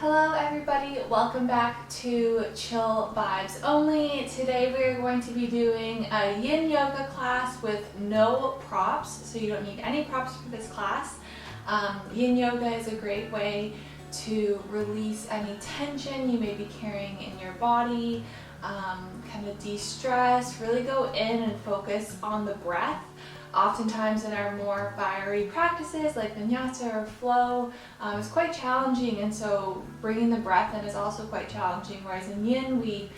Hello everybody, welcome back to Chill Vibes Only. Today we are going to be doing a Yin Yoga class with no props, so you don't need any props for this class. Yin Yoga is a great way to release any tension you may be carrying in your body, kind of de-stress, really go in and focus on the breath. Oftentimes in our more fiery practices like vinyasa or flow, it's quite challenging, and so bringing the breath in is also quite challenging, whereas in Yin we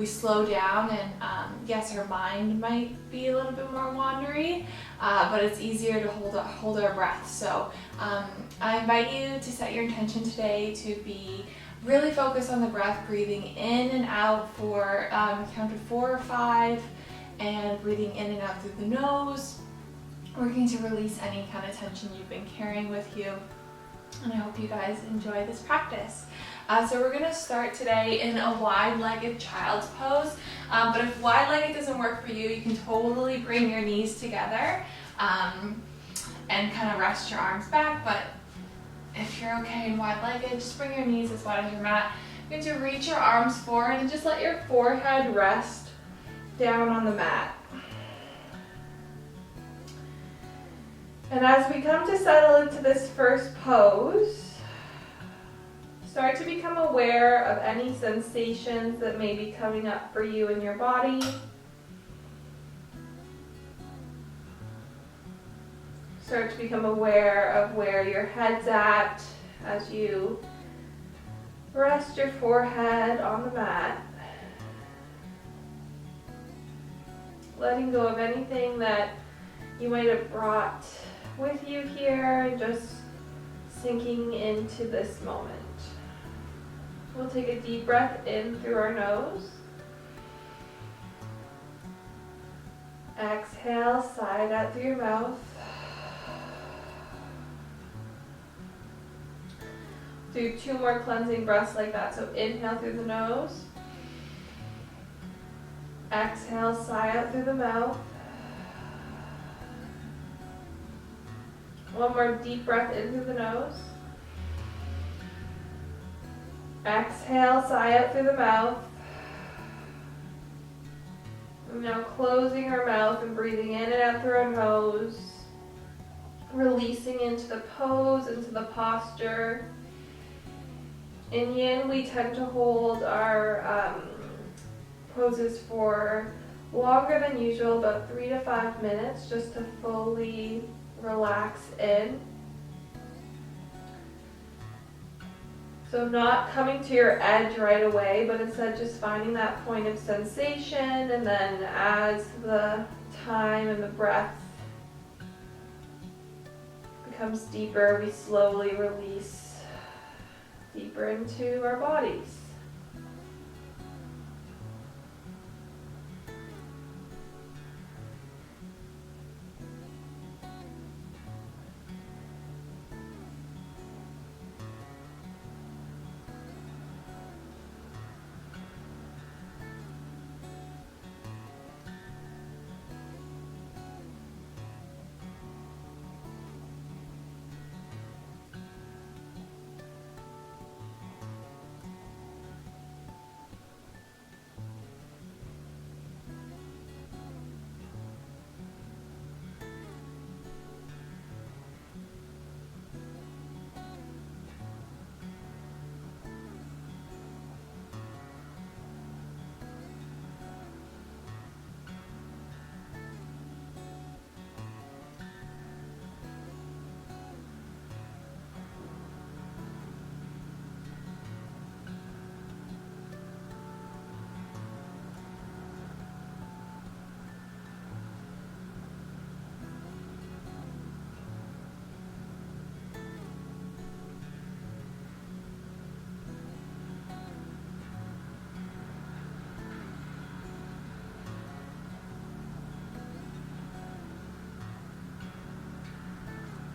slow down and yes, our mind might be a little bit more wandery, but it's easier to hold our breath. So I invite you to set your intention today to be really focused on the breath, breathing in and out for count of 4 or 5, and breathing in and out through the nose, working to release any kind of tension you've been carrying with you. And I hope you guys enjoy this practice. So we're going to start today in a wide-legged child's pose. But if wide-legged doesn't work for you, you can totally bring your knees together and kind of rest your arms back. But if you're okay in wide-legged, just bring your knees as wide as your mat. You're going to reach your arms forward and just let your forehead rest down on the mat. And as we come to settle into this first pose, start to become aware of any sensations that may be coming up for you in your body. Start to become aware of where your head's at as you rest your forehead on the mat. Letting go of anything that you might have brought with you here, and just sinking into this moment. We'll take a deep breath in through our nose. Exhale, sigh it out through your mouth. Do 2 more cleansing breaths like that. So inhale through the nose. Exhale, sigh out through the mouth. 1 more deep breath in through the nose. Exhale, sigh out through the mouth. And now closing our mouth and breathing in and out through our nose. Releasing into the pose, into the posture. In Yin, we tend to hold our poses for longer than usual, about 3 to 5 minutes, just to fully relax in. So not coming to your edge right away, but instead just finding that point of sensation, and then as the time and the breath becomes deeper, we slowly release deeper into our bodies.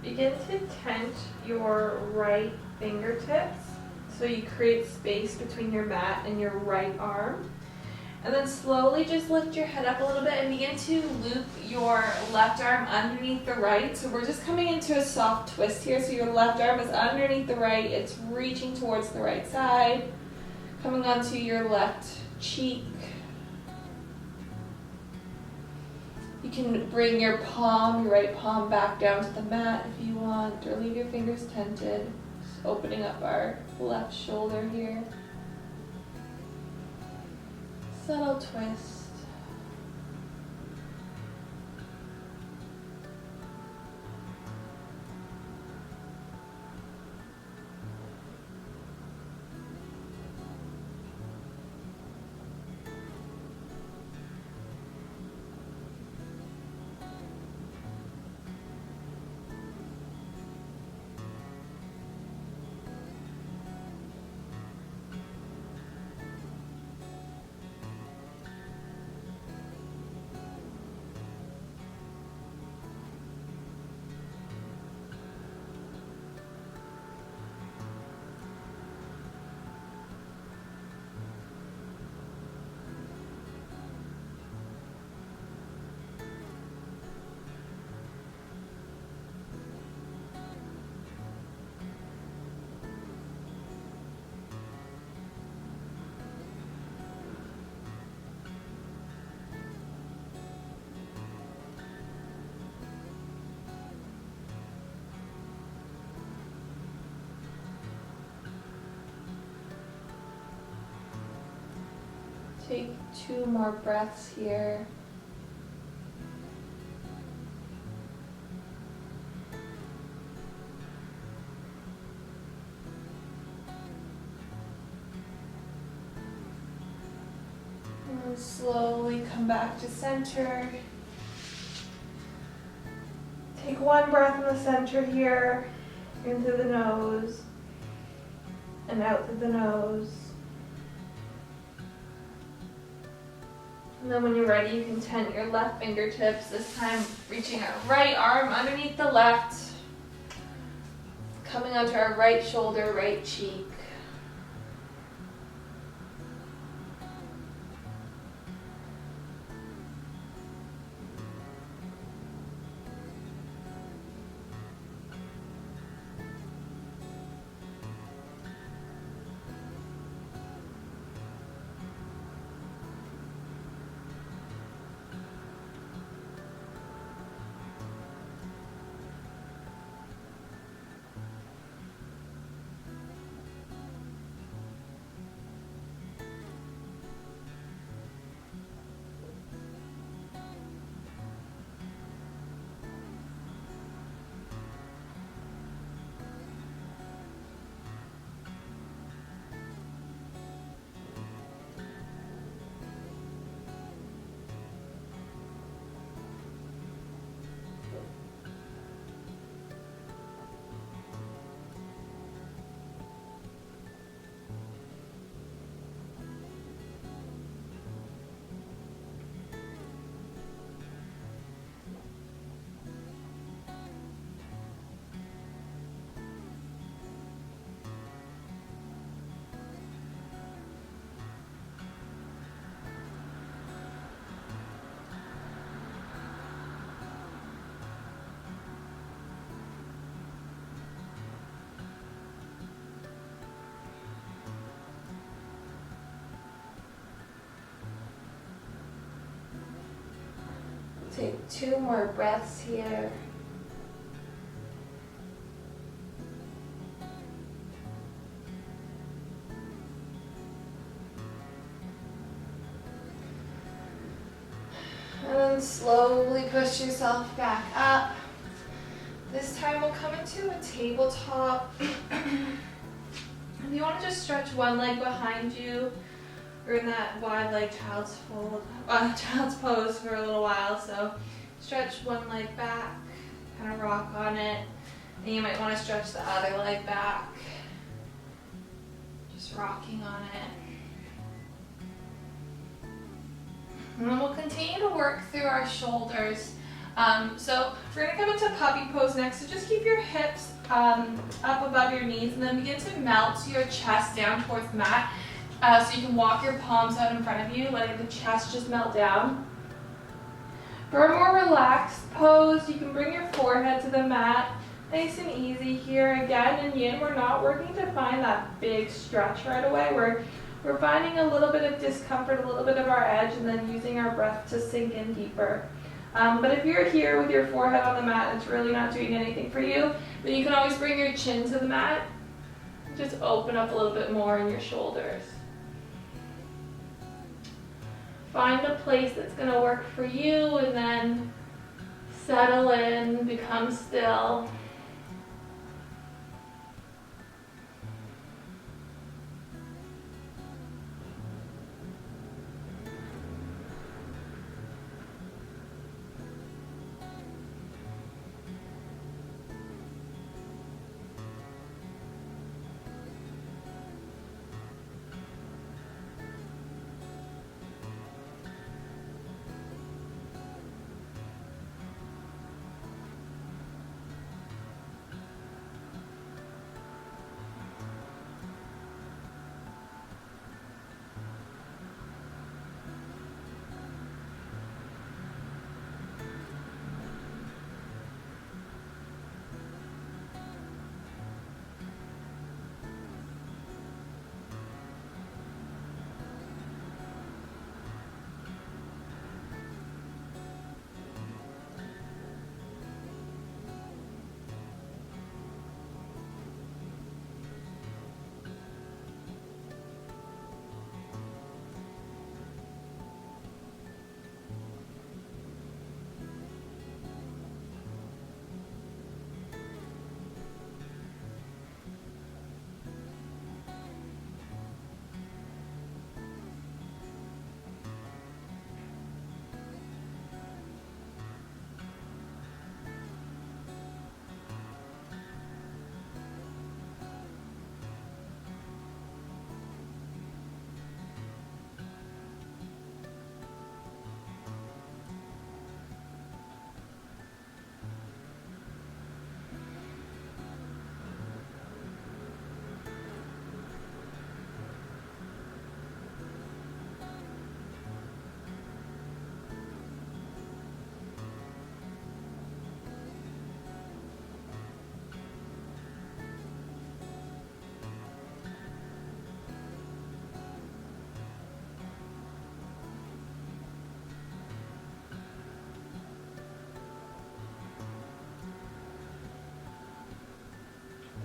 Begin to tent your right fingertips so you create space between your mat and your right arm. And then slowly just lift your head up a little bit and begin to loop your left arm underneath the right. So we're just coming into a soft twist here. So your left arm is underneath the right. It's reaching towards the right side. Coming onto your left cheek. You can bring your right palm back down to the mat if you want, or leave your fingers tented. Just opening up our left shoulder here. Subtle twist. Take 2 more breaths here. And then slowly come back to center. Take 1 breath in the center here, in through the nose, and out through the nose. And then when you're ready, you can tent your left fingertips, this time reaching our right arm underneath the left, coming onto our right shoulder, right cheek. Take 2 more breaths here. And then slowly push yourself back up. This time we'll come into a tabletop. If you want to just stretch one leg behind you, we're in that wide leg child's pose for a little while, so stretch one leg back, kind of rock on it, and you might want to stretch the other leg back, just rocking on it. And then we'll continue to work through our shoulders. So we're going to come into puppy pose next, so just keep your hips up above your knees and then begin to melt your chest down towards the mat. So you can walk your palms out in front of you, letting the chest just melt down. For a more relaxed pose, you can bring your forehead to the mat. Nice and easy here. Again, in Yin, we're not working to find that big stretch right away. We're finding a little bit of discomfort, a little bit of our edge, and then using our breath to sink in deeper. But if you're here with your forehead on the mat, it's really not doing anything for you. Then you can always bring your chin to the mat. Just open up a little bit more in your shoulders. Find a place that's going to work for you, and then settle in, become still.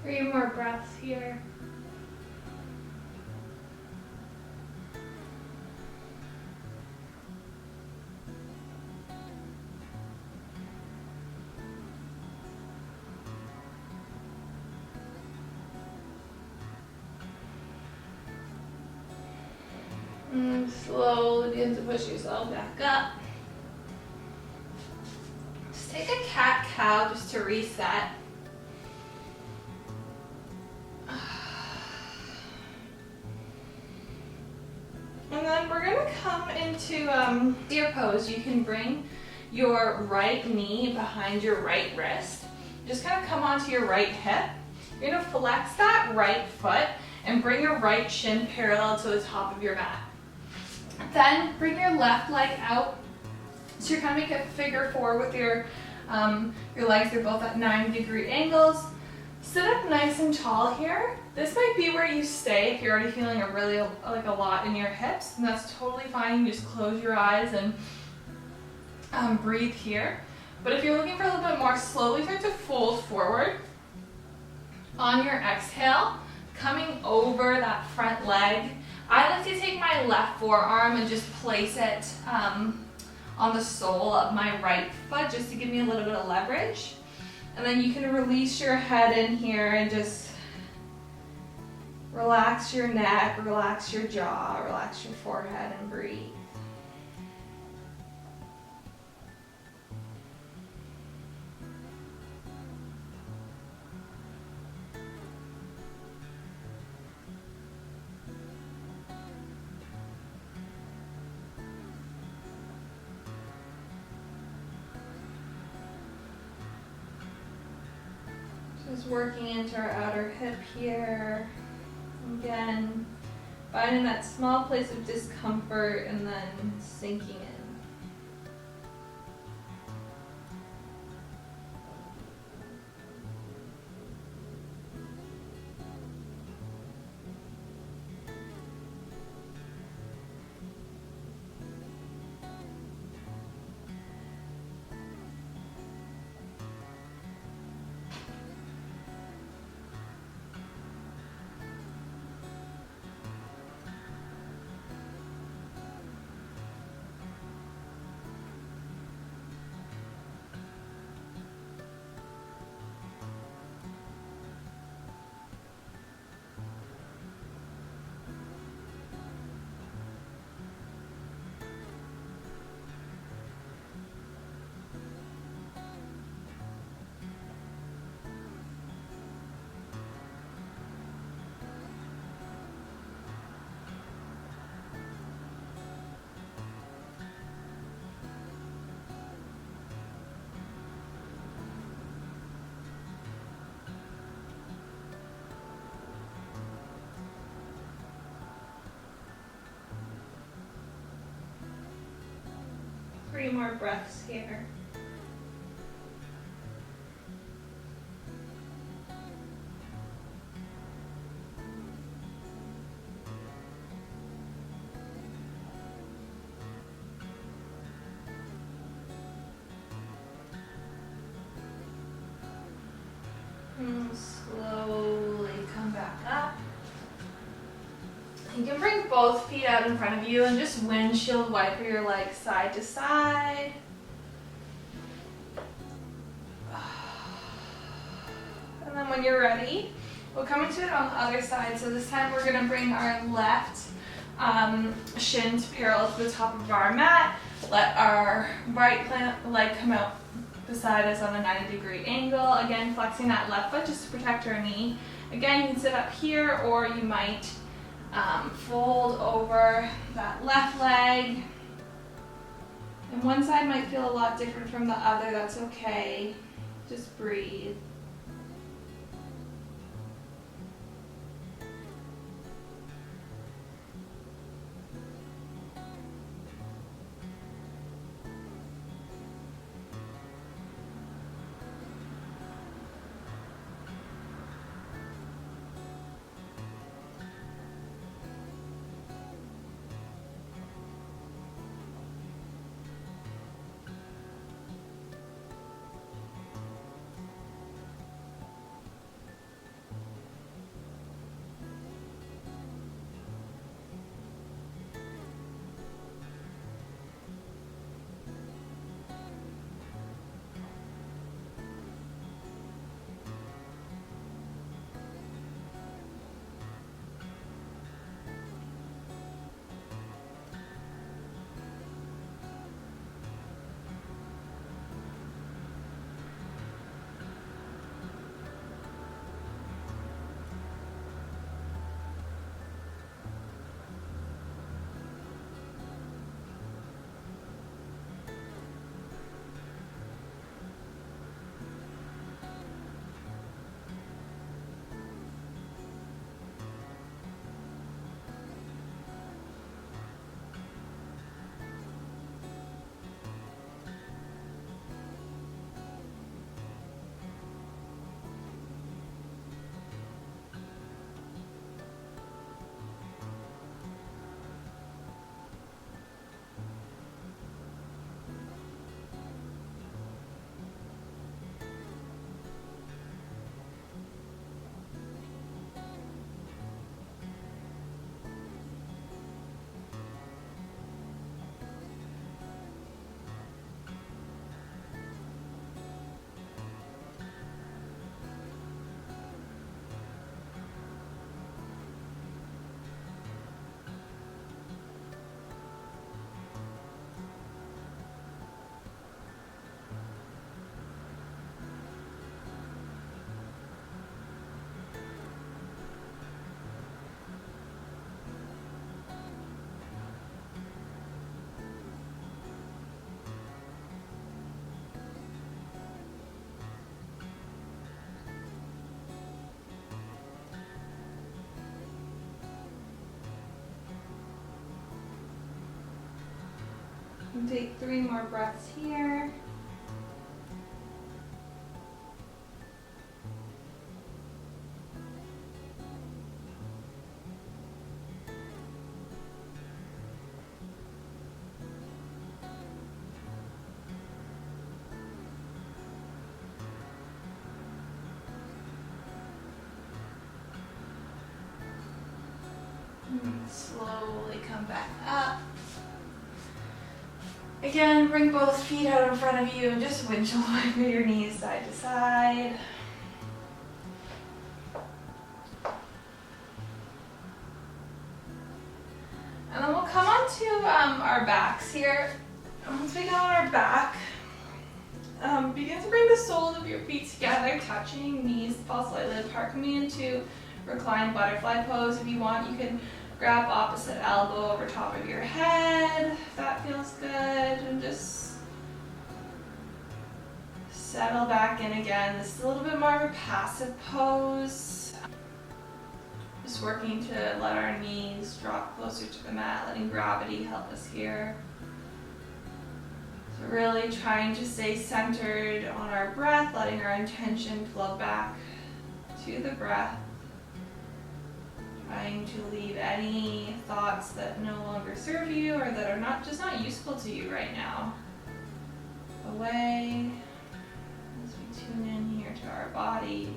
Three more breaths here. And slowly begin to push yourself back up. Just take a cat-cow just to reset. And then we're going to come into deer pose. You can bring your right knee behind your right wrist. Just kind of come onto your right hip. You're going to flex that right foot and bring your right shin parallel to the top of your mat. Then bring your left leg out. So you're going to make a figure four with your legs. They're both at 90-degree angles. Sit up nice and tall here. This might be where you stay if you're already feeling a lot in your hips, and that's totally fine. You just close your eyes and breathe here. But if you're looking for a little bit more, slowly start to fold forward. On your exhale, coming over that front leg, I like to take my left forearm and just place it on the sole of my right foot just to give me a little bit of leverage. And then you can release your head in here and just relax your neck, relax your jaw, relax your forehead, and breathe. Just working into our outer hip here. Again, Finding that small place of discomfort and then sinking in. Three more breaths here. And slowly come back up. You can bring both feet out in front of you and just windshield wiper your legs side to side. And then when you're ready, we'll come into it on the other side. So this time we're gonna bring our left shins parallel to the top of our mat. Let our right leg come out beside us on a 90-degree angle. Again, flexing that left foot just to protect our knee. Again, you can sit up here, or you might fold over that left leg. And one side might feel a lot different from the other. That's okay. Just breathe. And take 3 more breaths here. Slowly come back up. Again, bring both feet out in front of you and just windshield wiper your knees side to side. And then we'll come onto our backs here. And once we get on our back, begin to bring the soles of your feet together, touching, knees fall slightly apart, coming into reclined butterfly pose. If you want, you can grab opposite elbow over top of your head, if that feels good, and just settle back in again. This is a little bit more of a passive pose. Just working to let our knees drop closer to the mat, letting gravity help us here. So really trying to stay centered on our breath, letting our intention flow back to the breath. Trying to leave any thoughts that no longer serve you or that are not useful to you right now away as we tune in here to our bodies.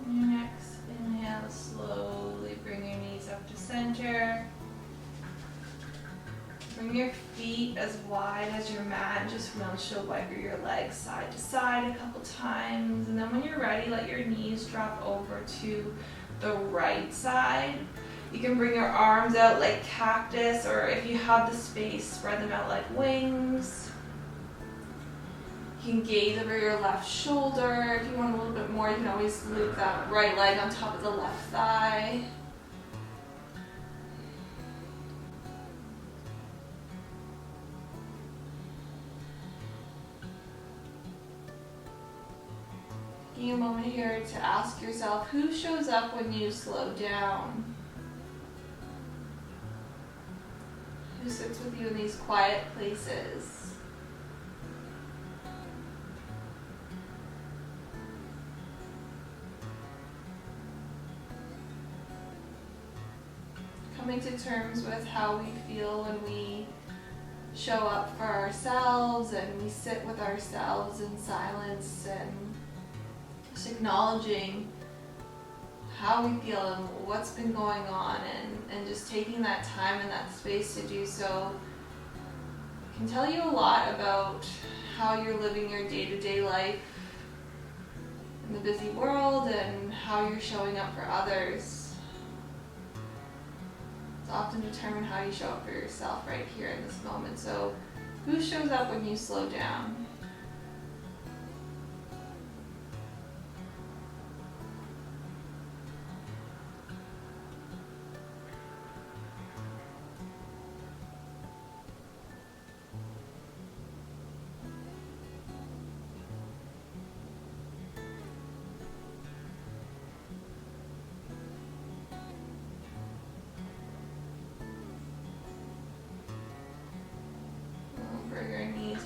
Your next inhale, slowly bring your knees up to center. Bring your feet as wide as your mat. Just windshield wiper your legs side to side a couple times. And then when you're ready, let your knees drop over to the right side. You can bring your arms out like cactus, or if you have the space, spread them out like wings. You can gaze over your left shoulder. If you want a little bit more, you can always loop that right leg on top of the left thigh. Taking a moment here to ask yourself, who shows up when you slow down? Who sits with you in these quiet places? Coming to terms with how we feel when we show up for ourselves and we sit with ourselves in silence, and just acknowledging how we feel and what's been going on, and just taking that time and that space to do so can tell you a lot about how you're living your day-to-day life in the busy world and how you're showing up for others. It's often determine how you show up for yourself right here in this moment. So, who shows up when you slow down?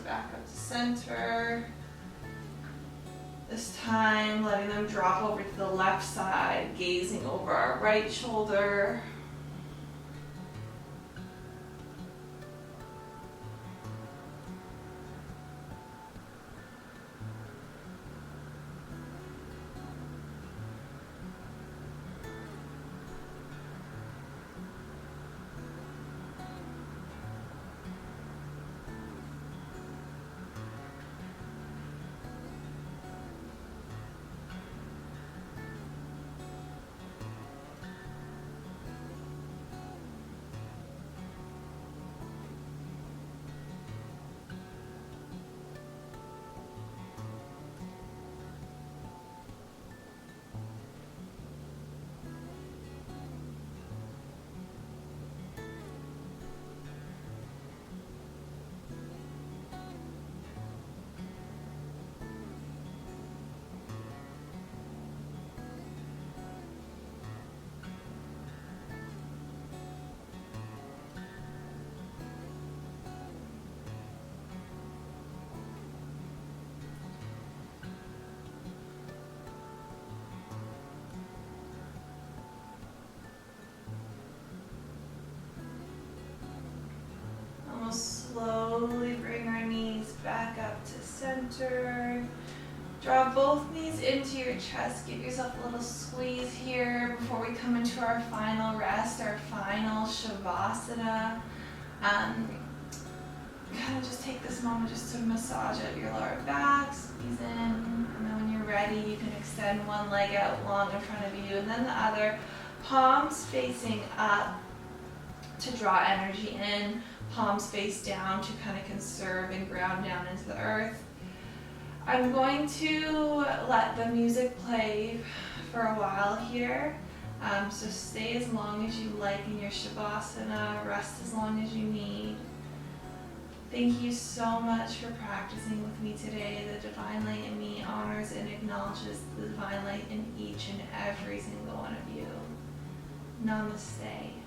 back up to center. This time, letting them drop over to the left side, gazing over our right shoulder. Slowly bring our knees back up to center. Draw both knees into your chest. Give yourself a little squeeze here before we come into our final rest, our final Savasana. Kind of just take this moment just to massage out your lower back, squeeze in, and then when you're ready, you can extend one leg out long in front of you, and then the other, palms facing up to draw energy in. Palms face down to kind of conserve and ground down into the earth. I'm going to let the music play for a while here. So stay as long as you like in your Shavasana, rest as long as you need. Thank you so much for practicing with me today. The Divine Light in me honors and acknowledges the Divine Light in each and every single one of you. Namaste.